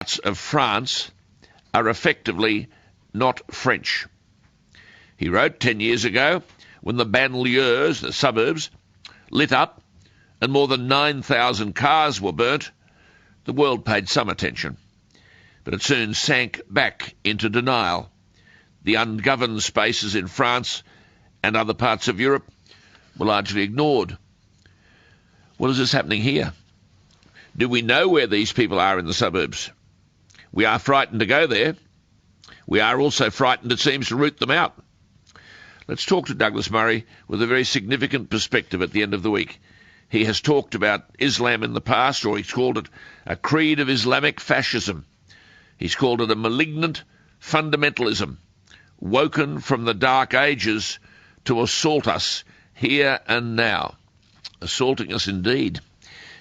parts of France are effectively not French. He wrote 10 years ago, when the banlieues, the suburbs, lit up and more than 9,000 cars were burnt, the world paid some attention. But it soon sank back into denial. The ungoverned spaces in France and other parts of Europe were largely ignored. What is this happening here? Do we know where these people are in the suburbs? We are frightened to go there. We are also frightened, it seems, to root them out. Let's talk to Douglas Murray with a very significant perspective at the end of the week. He has talked about Islam in the past, or he's called it a creed of Islamic fascism. He's called it a malignant fundamentalism, woken from the dark ages to assault us here and now. Assaulting us indeed.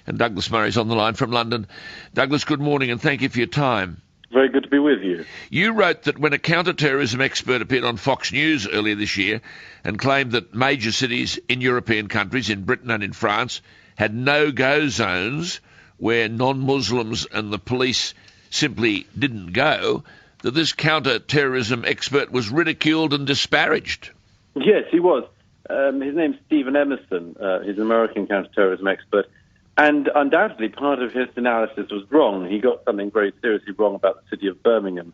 And Douglas Murray's on the line from London. Douglas, good morning and thank you for your time. Very good to be with you. You wrote that when a counter-terrorism expert appeared on Fox News earlier this year and claimed that major cities in European countries, in Britain and in France, had no-go zones where non-Muslims and the police simply didn't go, that this counter-terrorism expert was ridiculed and disparaged. Yes, he was. His name's Stephen Emerson. He's an American counter-terrorism expert. And undoubtedly, part of his analysis was wrong. He got something very seriously wrong about the city of Birmingham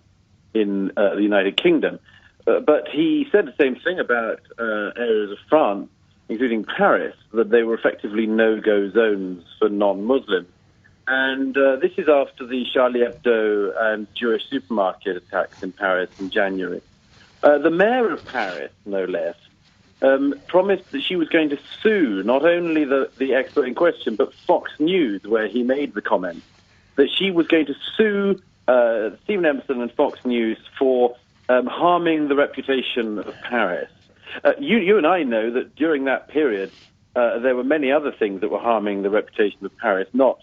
in the United Kingdom. But he said the same thing about areas of France, including Paris, that they were effectively no-go zones for non-Muslims. And this is after the Charlie Hebdo and Jewish supermarket attacks in Paris in January. The mayor of Paris, no less, promised that she was going to sue not only the expert in question, but Fox News, where he made the comment, that she was going to sue Stephen Emerson and Fox News for harming the reputation of Paris. You and I know that during that period, there were many other things that were harming the reputation of Paris, not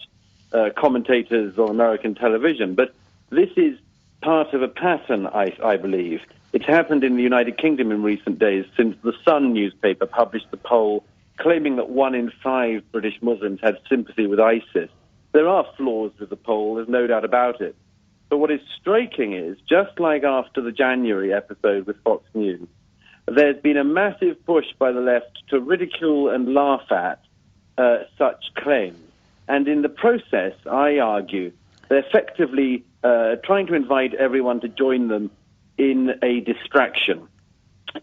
commentators on American television. But this is part of a pattern, I believe. It's happened in the United Kingdom in recent days since the Sun newspaper published the poll claiming that 1 in 5 British Muslims had sympathy with ISIS. There are flaws with the poll, there's no doubt about it. But what is striking is, just like after the January episode with Fox News, there's been a massive push by the left to ridicule and laugh at such claims. And in the process, I argue, they're effectively trying to invite everyone to join them in a distraction,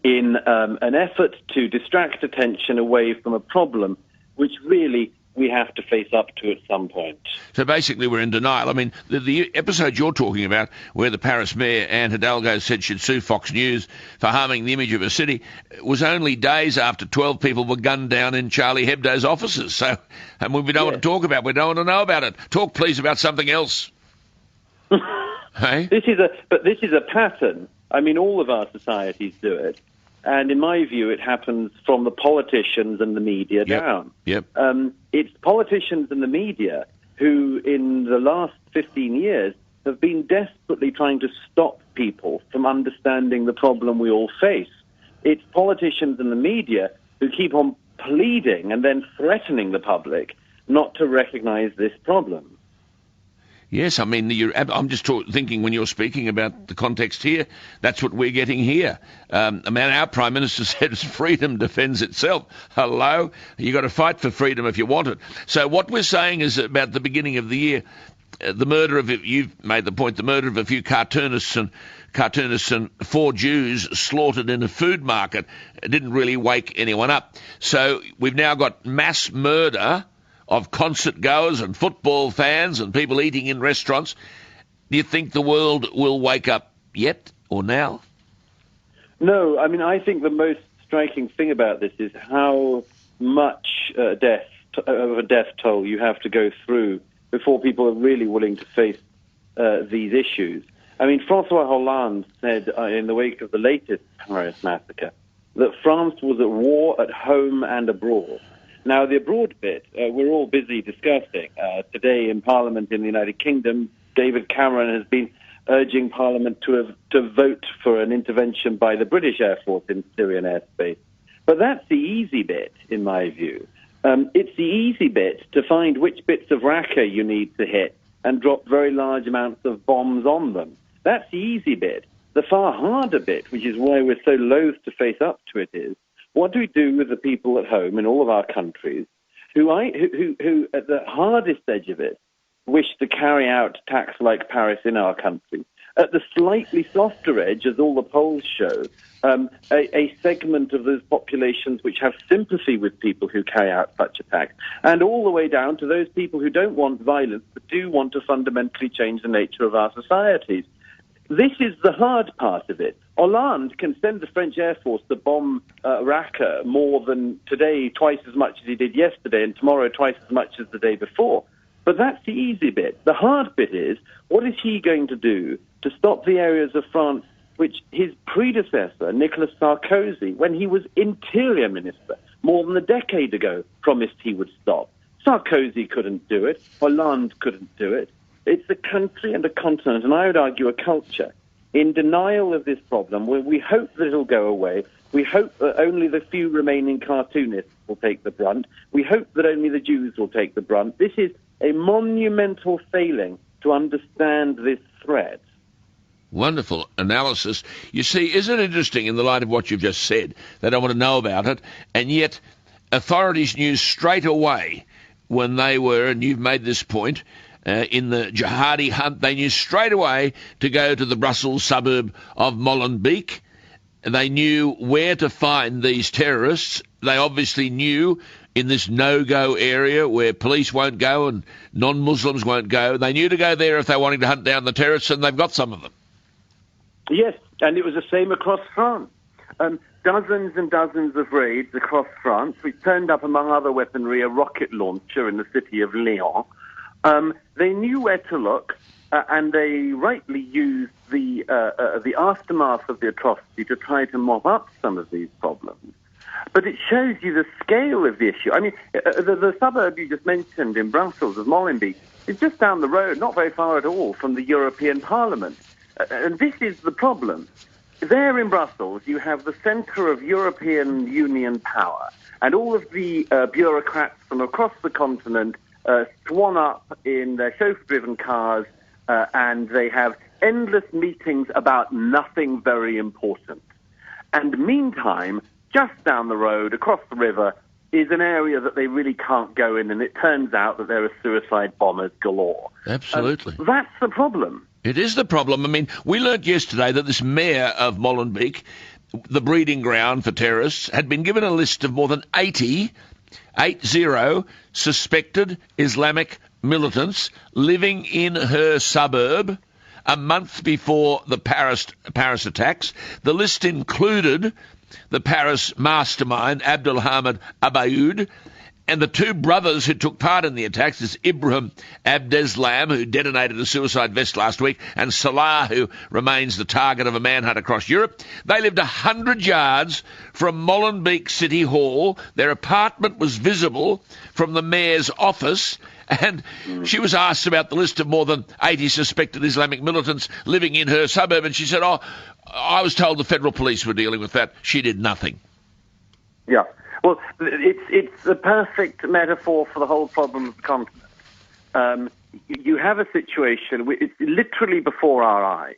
in an effort to distract attention away from a problem which really we have to face up to at some point. So basically we're in denial. I mean, the episode you're talking about, where the Paris mayor, Anne Hidalgo, said she'd sue Fox News for harming the image of a city, was only days after 12 people were gunned down in Charlie Hebdo's offices. So, and we don't want to talk about it, we don't want to know about it. Talk, please, about something else. Hey? This is a pattern. I mean, all of our societies do it. And in my view, it happens from the politicians and the media down. Yep. It's politicians and the media who, in the last 15 years, have been desperately trying to stop people from understanding the problem we all face. It's politicians and the media who keep on pleading and then threatening the public not to recognize this problem. Yes, I mean, I'm just thinking when you're speaking about the context here, that's what we're getting here. Our Prime Minister said freedom defends itself. Hello? You've got to fight for freedom if you want it. So what we're saying is about the beginning of the year, the murder of, you've made the point, the murder of a few cartoonists and 4 Jews slaughtered in a food market didn't really wake anyone up. So we've now got mass murder of concert goers and football fans and people eating in restaurants. Do you think the world will wake up yet or now? No, I mean, I think the most striking thing about this is how much death toll you have to go through before people are really willing to face these issues. I mean, François Hollande said in the wake of the latest Paris massacre that France was at war at home and abroad. Now, the abroad bit, we're all busy discussing. Today in Parliament in the United Kingdom, David Cameron has been urging Parliament to vote for an intervention by the British Air Force in Syrian airspace. But that's the easy bit, in my view. It's the easy bit to find which bits of Raqqa you need to hit and drop very large amounts of bombs on them. That's the easy bit. The far harder bit, which is why we're so loath to face up to it, is what do we do with the people at home in all of our countries who at the hardest edge of it wish to carry out attacks like Paris in our country? At the slightly softer edge, as all the polls show, a segment of those populations which have sympathy with people who carry out such attacks, and all the way down to those people who don't want violence but do want to fundamentally change the nature of our societies. This is the hard part of it. Hollande can send the French Air Force to bomb Raqqa more than today, twice as much as he did yesterday, and tomorrow twice as much as the day before. But that's the easy bit. The hard bit is, what is he going to do to stop the areas of France which his predecessor, Nicolas Sarkozy, when he was interior minister more than a decade ago, promised he would stop? Sarkozy couldn't do it. Hollande couldn't do it. It's a country and a continent, and I would argue a culture, in denial of this problem, where we hope that it'll go away. We hope that only the few remaining cartoonists will take the brunt. We hope that only the Jews will take the brunt. This is a monumental failing to understand this threat. Wonderful analysis. You see, isn't it interesting in the light of what you've just said, they don't want to know about it, and yet authorities knew straight away when they were, and you've made this point, in the jihadi hunt, they knew straight away to go to the Brussels suburb of Molenbeek. They knew where to find these terrorists. They obviously knew in this no-go area where police won't go and non-Muslims won't go. They knew to go there if they wanted to hunt down the terrorists, and they've got some of them. Yes, and it was the same across France. Dozens and dozens of raids across France, which turned up, among other weaponry, a rocket launcher in the city of Lyon. They knew where to look, and they rightly used the aftermath of the atrocity to try to mop up some of these problems. But it shows you the scale of the issue. I mean, the suburb you just mentioned in Brussels of Molenbeek is just down the road, not very far at all, from the European Parliament. And this is the problem. There in Brussels, you have the centre of European Union power, and all of the bureaucrats from across the continent swan up in their chauffeur-driven cars, and they have endless meetings about nothing very important. And meantime, just down the road, across the river, is an area that they really can't go in, and it turns out that there are suicide bombers galore. Absolutely. That's the problem. It is the problem. I mean, we learnt yesterday that this mayor of Molenbeek, the breeding ground for terrorists, had been given a list of more than 80 suspected Islamic militants living in her suburb a month before the Paris attacks. The list included the Paris mastermind, Abdelhamid Abaoud, and the two brothers who took part in the attacks is Ibrahim Abdeslam, who detonated a suicide vest last week, and Salah, who remains the target of a manhunt across Europe. They lived 100 yards from Molenbeek City Hall. Their apartment was visible from the mayor's office, and she was asked about the list of more than 80 suspected Islamic militants living in her suburb, and she said, I was told the federal police were dealing with that. She did nothing. Yeah. Well, it's the perfect metaphor for the whole problem of the continent. You have a situation, it's literally before our eyes,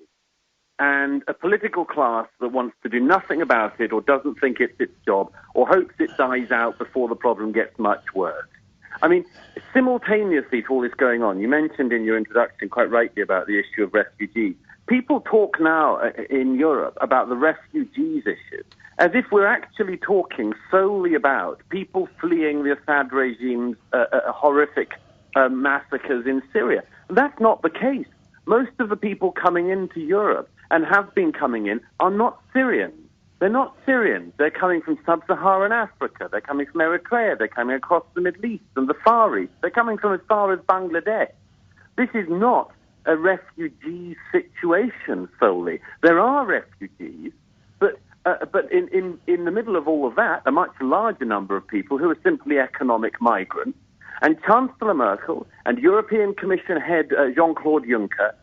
and a political class that wants to do nothing about it, or doesn't think it's its job, or hopes it dies out before the problem gets much worse. I mean, simultaneously to all this going on, you mentioned in your introduction quite rightly about the issue of refugees. People talk now in Europe about the refugees issue as if we're actually talking solely about people fleeing the Assad regime's horrific massacres in Syria. That's not the case. Most of the people coming into Europe and have been coming in are not Syrians. They're not Syrians. They're coming from sub-Saharan Africa. They're coming from Eritrea. They're coming across the Middle East and the Far East. They're coming from as far as Bangladesh. This is not a refugee situation solely. There are refugees, but in the middle of all of that, a much larger number of people who are simply economic migrants. And Chancellor Merkel and European Commission head Jean-Claude Juncker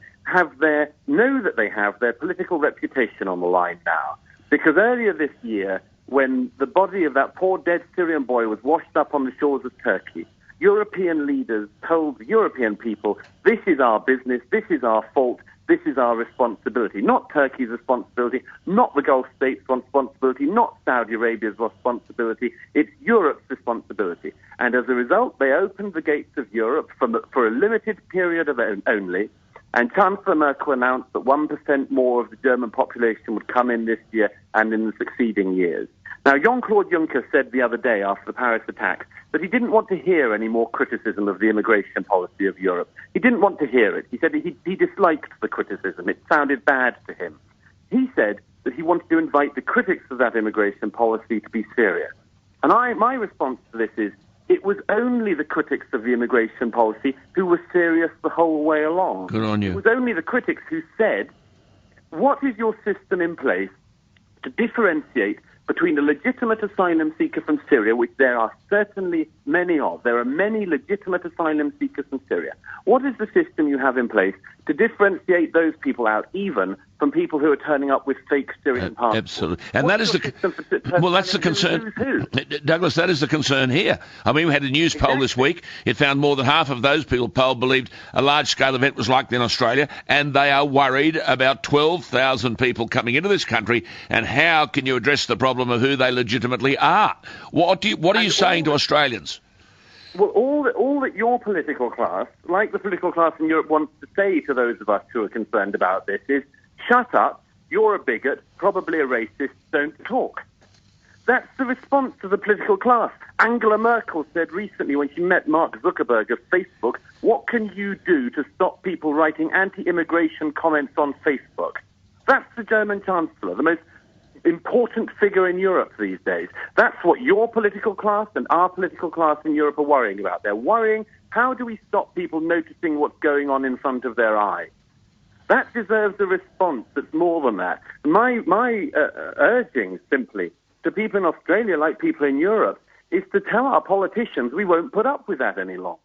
know that they have their political reputation on the line now. Because earlier this year, when the body of that poor dead Syrian boy was washed up on the shores of Turkey, European leaders told the European people, this is our business, this is our fault, this is our responsibility. Not Turkey's responsibility, not the Gulf states' responsibility, not Saudi Arabia's responsibility. It's Europe's responsibility. And as a result, they opened the gates of Europe for a limited period of only. And Chancellor Merkel announced that 1% more of the German population would come in this year and in the succeeding years. Now, Jean-Claude Juncker said the other day after the Paris attack that he didn't want to hear any more criticism of the immigration policy of Europe. He didn't want to hear it. He said he disliked the criticism. It sounded bad to him. He said that he wanted to invite the critics of that immigration policy to be serious. And my response to this is, it was only the critics of the immigration policy who were serious the whole way along. Good on you. It was only the critics who said, what is your system in place to differentiate between a legitimate asylum seeker from Syria, which there are certainly many of. There are many legitimate asylum seekers from Syria. What is the system you have in place to differentiate those people out, even from people who are turning up with fake Syrian passports? Absolutely. And that is that's the concern. Douglas, that is the concern here. I mean, we had a news poll this week. It found more than half of those people polled believed a large-scale event was likely in Australia, and they are worried about 12,000 people coming into this country, and how can you address the problem of who they legitimately are? What are you saying to Australians? Well, all that your political class, like the political class in Europe, wants to say to those of us who are concerned about this is, shut up, you're a bigot, probably a racist, don't talk. That's the response to the political class. Angela Merkel said recently when she met Mark Zuckerberg of Facebook, what can you do to stop people writing anti-immigration comments on Facebook? That's the German Chancellor, the most important figure in Europe these days. That's what your political class and our political class in Europe are worrying about. They're worrying, how do we stop people noticing what's going on in front of their eyes? That deserves a response that's more than that. My urging, simply, to people in Australia, like people in Europe, is to tell our politicians we won't put up with that any longer.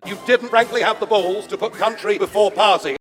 You didn't frankly have the balls to put country before party.